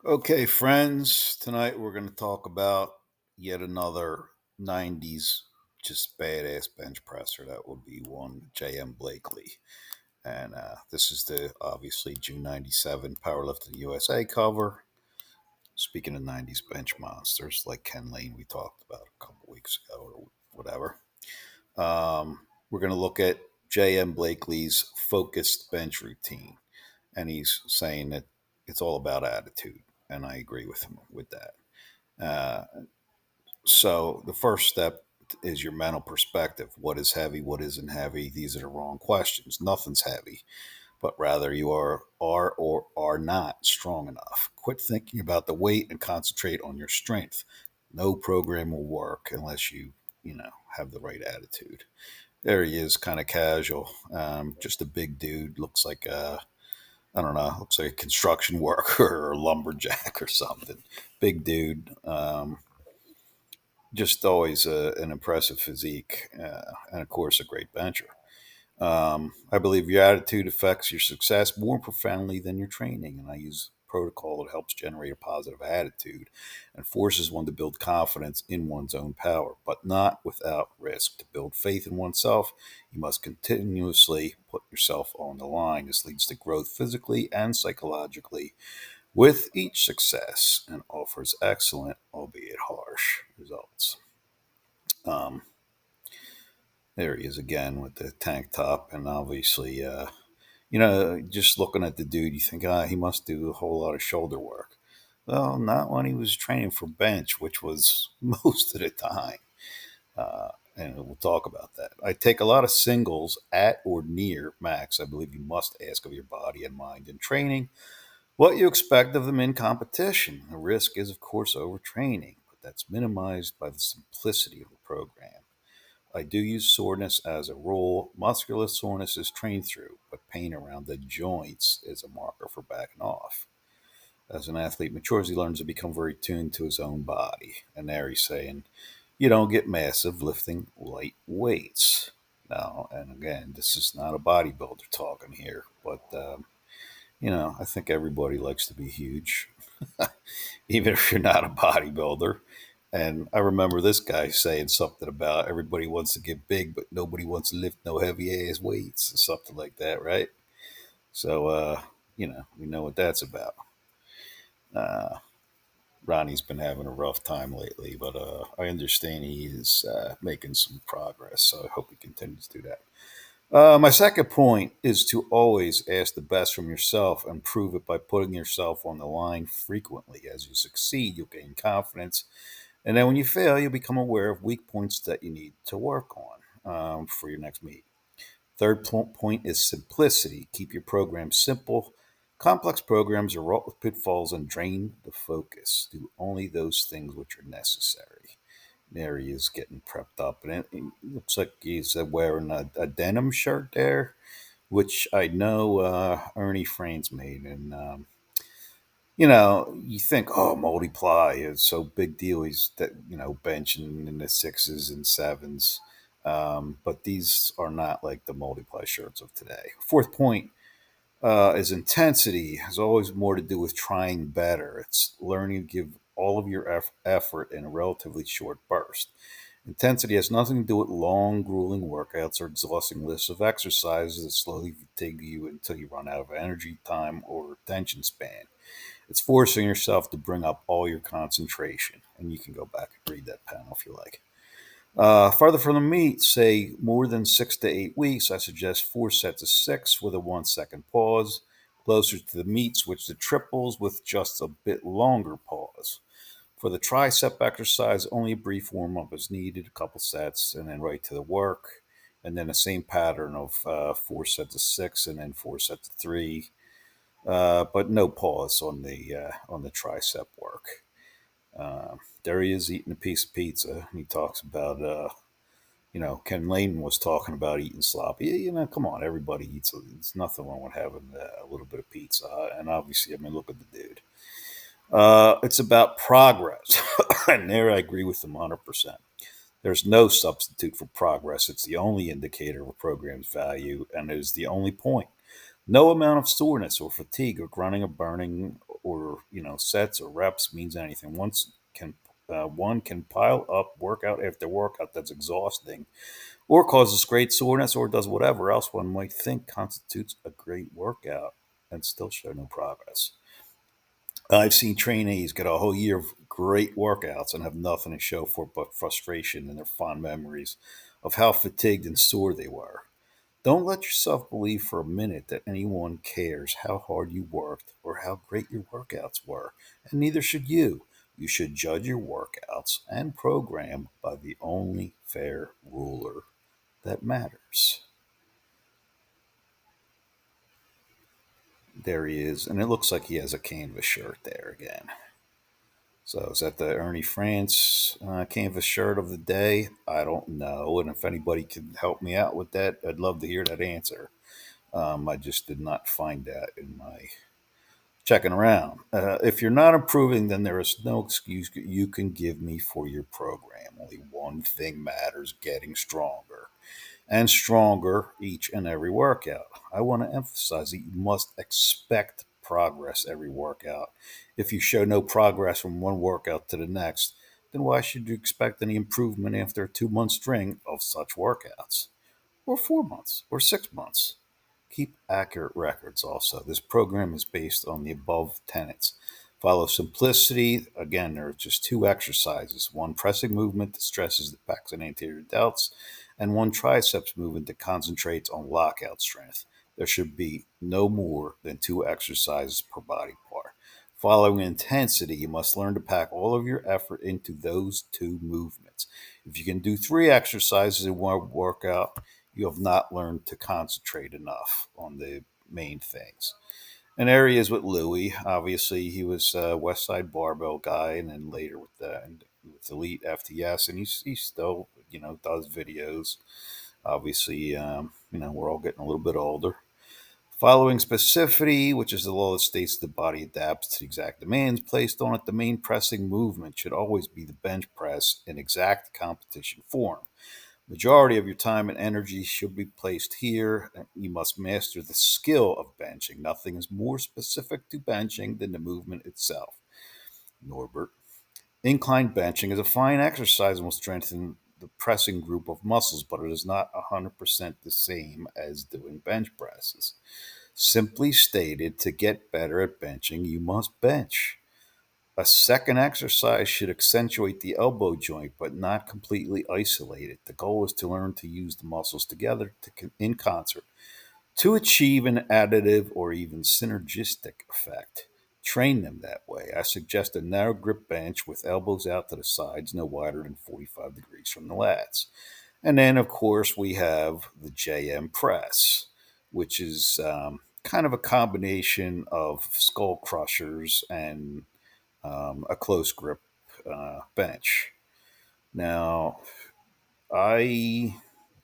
Okay, friends, tonight we're going to talk about yet another 90s just badass bench presser. That would be one JM Blakley. And this is the obviously June 97 Powerlifting USA cover. Speaking of 90s bench monsters like Ken Lane, we talked about a couple weeks ago or whatever. We're going to look at JM Blakley's focused bench routine. And he's saying that it's all about attitude. And I agree with him with that. Uh, so the first step is your mental perspective. What is heavy? What isn't heavy? These are the wrong questions. Nothing's heavy, but rather you are or are not strong enough. Quit thinking about the weight and concentrate on your strength. No program will work unless you have the right attitude. There he is, kind of casual, just a big dude. Looks like I don't know, looks like a construction worker or a lumberjack or something. Big dude. Just always an impressive physique, and of course, a great bencher. I believe your attitude affects your success more profoundly than your training, and I use protocol that helps generate a positive attitude and forces one to build confidence in one's own power, but not without risk. To build faith in oneself, you must continuously put yourself on the line. This leads to growth physically and psychologically with each success and offers excellent, albeit harsh, results. Um, there he is again with the tank top, and obviously, just looking at the dude, you think, he must do a whole lot of shoulder work. Well, not when he was training for bench, which was most of the time. And we'll talk about that. I take a lot of singles at or near max. I believe you must ask of your body and mind in training what you expect of them in competition. The risk is, of course, overtraining, but that's minimized by the simplicity of the program. I do use soreness as a rule. Muscular soreness is trained through, but pain around the joints is a marker for backing off. As an athlete matures, he learns to become very tuned to his own body. And there he's saying, you don't get massive lifting light weights. Now, and again, this is not a bodybuilder talking here, but I think everybody likes to be huge, even if you're not a bodybuilder. And I remember this guy saying something about everybody wants to get big, but nobody wants to lift no heavy ass weights or something like that, right? So, we know what that's about. Uh, Ronnie's been having a rough time lately, but I understand he is making some progress. So I hope he continues to do that. My second point is to always ask the best from yourself and prove it by putting yourself on the line frequently. As you succeed, you'll gain confidence. And then when you fail, you'll become aware of weak points that you need to work on for your next meet. Third point is simplicity. Keep your program simple. Complex programs are wrought with pitfalls and drain the focus. Do only those things which are necessary. There he is getting prepped up, and it looks like he's wearing a denim shirt there, which I know Ernie Frains made. And you think, oh, multiply is so big deal. He's that benching in the sixes and sevens, but these are not like the multiply shirts of today. Fourth point is intensity has always more to do with trying better. It's learning to give all of your effort in a relatively short burst. Intensity has nothing to do with long, grueling workouts or exhausting lists of exercises that slowly fatigue you until you run out of energy, time, or attention span. It's forcing yourself to bring up all your concentration. And you can go back and read that panel if you like. Farther from the meet, say more than 6 to 8 weeks, I suggest 4 sets of 6 with a 1 second pause. Closer to the meet, switch to triples with just a bit longer pause. For the tricep exercise, only a brief warm up is needed, a couple sets, and then right to the work. And then the same pattern of 4 sets of 6 and then 4 sets of 3, but no pause on the tricep work. There he is eating a piece of pizza. He talks about, Ken Lane was talking about eating sloppy. Come on, everybody eats. There's nothing wrong with having a little bit of pizza. And obviously, look at the dude. It's about progress. And there I agree with him 100%. There's no substitute for progress. It's the only indicator of a program's value, and it is the only point. No amount of soreness or fatigue or grunting or burning or sets or reps means anything. One can pile up workout after workout that's exhausting, or causes great soreness, or does whatever else one might think constitutes a great workout and still show no progress. I've seen trainees get a whole year of great workouts and have nothing to show for it but frustration and their fond memories of how fatigued and sore they were. Don't let yourself believe for a minute that anyone cares how hard you worked or how great your workouts were, and neither should you. You should judge your workouts and program by the only fair ruler that matters. There he is, and it looks like he has a canvas shirt there again. So is that the Ernie France canvas shirt of the day? I don't know, and if anybody can help me out with that, I'd love to hear that answer. I just did not find that in my checking around. If you're not improving, then there is no excuse you can give me for your program. Only one thing matters: getting stronger and stronger each and every workout. I want to emphasize that you must expect progress every workout. If you show no progress from one workout to the next, then why should you expect any improvement after a 2 month string of such workouts? Or 4 months, or 6 months? Keep accurate records also. This program is based on the above tenets. Follow simplicity. Again, there are just two exercises: one pressing movement that stresses the pecs and anterior delts, and one triceps movement that concentrates on lockout strength. There should be no more than two exercises per body part. Following intensity, you must learn to pack all of your effort into those two movements. If you can do three exercises in one workout, you have not learned to concentrate enough on the main things. And areas with Louis, obviously, he was a West Side Barbell guy, and then later with Elite FTS, and he still does videos. Obviously, we're all getting a little bit older. Following specificity, which is the law that states the body adapts to the exact demands placed on it, the main pressing movement should always be the bench press in exact competition form. Majority of your time and energy should be placed here. You must master the skill of benching. Nothing is more specific to benching than the movement itself. Norbert. Incline benching is a fine exercise and will strengthen the pressing group of muscles, but it is not 100% the same as doing bench presses. Simply stated, to get better at benching, you must bench. A second exercise should accentuate the elbow joint, but not completely isolate it. The goal is to learn to use the muscles together in concert to achieve an additive or even synergistic effect. Train them that way. I suggest a narrow grip bench with elbows out to the sides, no wider than 45 degrees from the lats. And then, of course, we have the JM press, which is kind of a combination of skull crushers and a close grip bench. Now, I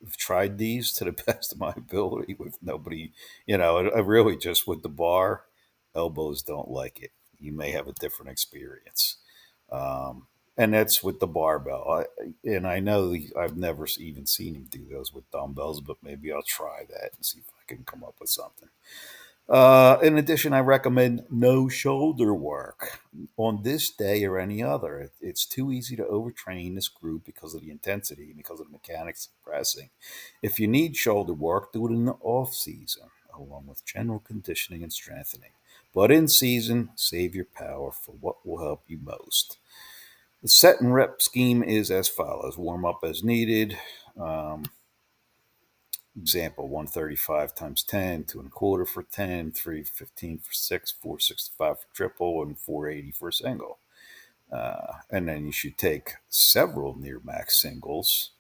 have tried these to the best of my ability with nobody, I really just with the bar, elbows don't like it. You may have a different experience. Um, and that's with the barbell. And I know I've never even seen him do those with dumbbells, but maybe I'll try that and see if I can come up with something. In addition, I recommend no shoulder work on this day or any other. It's too easy to overtrain this group because of the intensity and because of the mechanics of pressing. If you need shoulder work, do it in the off season, along with general conditioning and strengthening. But in season, save your power for what will help you most. The set and rep scheme is as follows: warm up as needed. Um, Example 135 times 10, 2 and a quarter for 10, 315 for 6, 465 for triple, and 480 for a single. And then you should take several near max singles.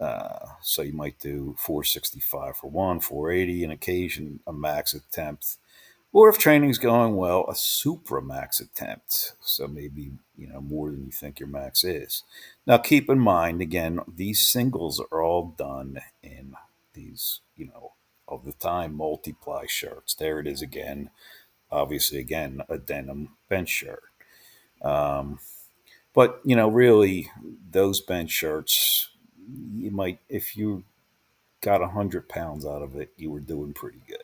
So you might do 465 for one, 480, and occasion a max attempt. Or if training's going well, a supra max attempt. So maybe, more than you think your max is. Now keep in mind, again, these singles are all done in these, of the time multiply shirts. There it is again. Obviously, again, a denim bench shirt. Um, but, really, those bench shirts, you might, if you got 100 pounds out of it, you were doing pretty good.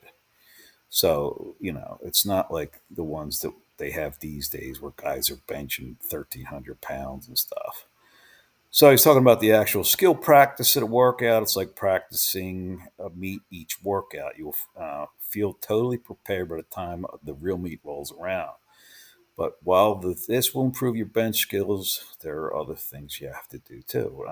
So, it's not like the ones they have these days where guys are benching 1,300 pounds and stuff. So he's talking about the actual skill practice at a workout. It's like practicing a meet each workout. You'll feel totally prepared by the time the real meet rolls around. But while this will improve your bench skills, there are other things you have to do too.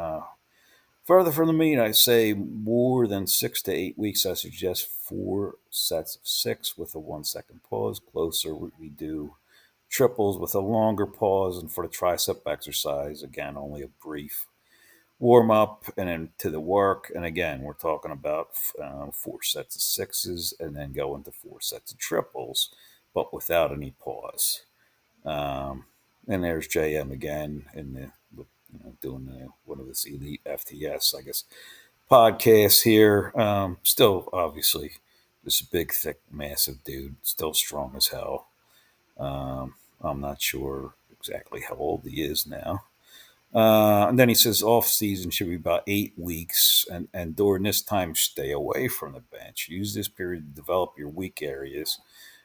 Further from the meet, I say more than 6 to 8 weeks. I suggest 4 sets of 6 with a 1 second pause. Closer, we do triples with a longer pause. And for the tricep exercise, again, only a brief warm up and then to the work. And again, we're talking about 4 sets of 6s and then go into 4 sets of triples, but without any pause. Um, and there's JM again in doing one of this elite FTS, I guess, podcasts here. Still, obviously, just a big, thick, massive dude, still strong as hell. I'm not sure exactly how old he is now. And then he says off season should be about 8 weeks, and during this time, stay away from the bench. Use this period to develop your weak areas,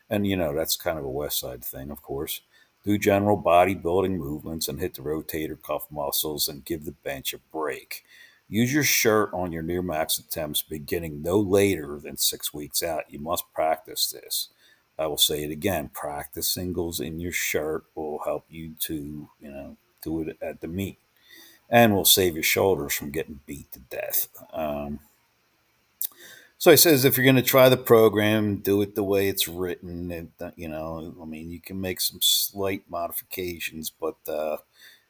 and that's kind of a West Side thing, of course. Do general bodybuilding movements and hit the rotator cuff muscles, and give the bench a break. Use your shirt on your near max attempts beginning no later than 6 weeks out. You must practice this. I will say it again: practice singles in your shirt will help you to do it at the meet, and will save your shoulders from getting beat to death. So he says if you're going to try the program, do it the way it's written. And, I mean, you can make some slight modifications, but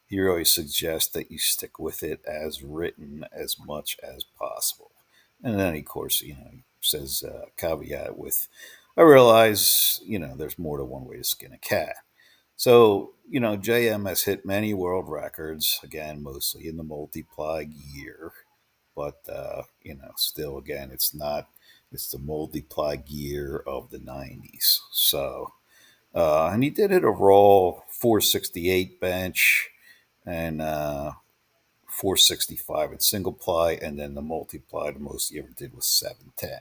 he always suggests that you stick with it as written as much as possible. And then, of course, he says caveat with, I realize, there's more to one way to skin a cat. So, JM has hit many world records, again, mostly in the multiply gear. But, still, again, it's the multiply gear of the 90s. So, and he did hit a raw 468 bench and 465 in single ply. And then the multiply, the most he ever did was 710.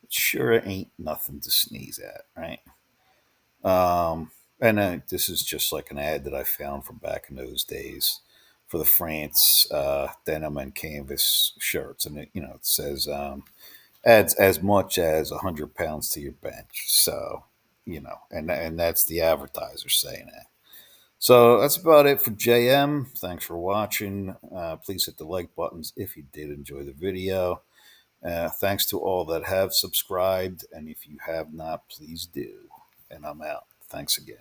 It sure ain't nothing to sneeze at, right? And this is just like an ad that I found from back in those days for the France denim and canvas shirts, and it says adds as much as 100 pounds to your bench. So and that's the advertiser saying that. So that's about it for JM. Thanks for watching. Please hit the like buttons if you did enjoy the video. Thanks to all that have subscribed, and if you have not, please do. And I'm out. Thanks again.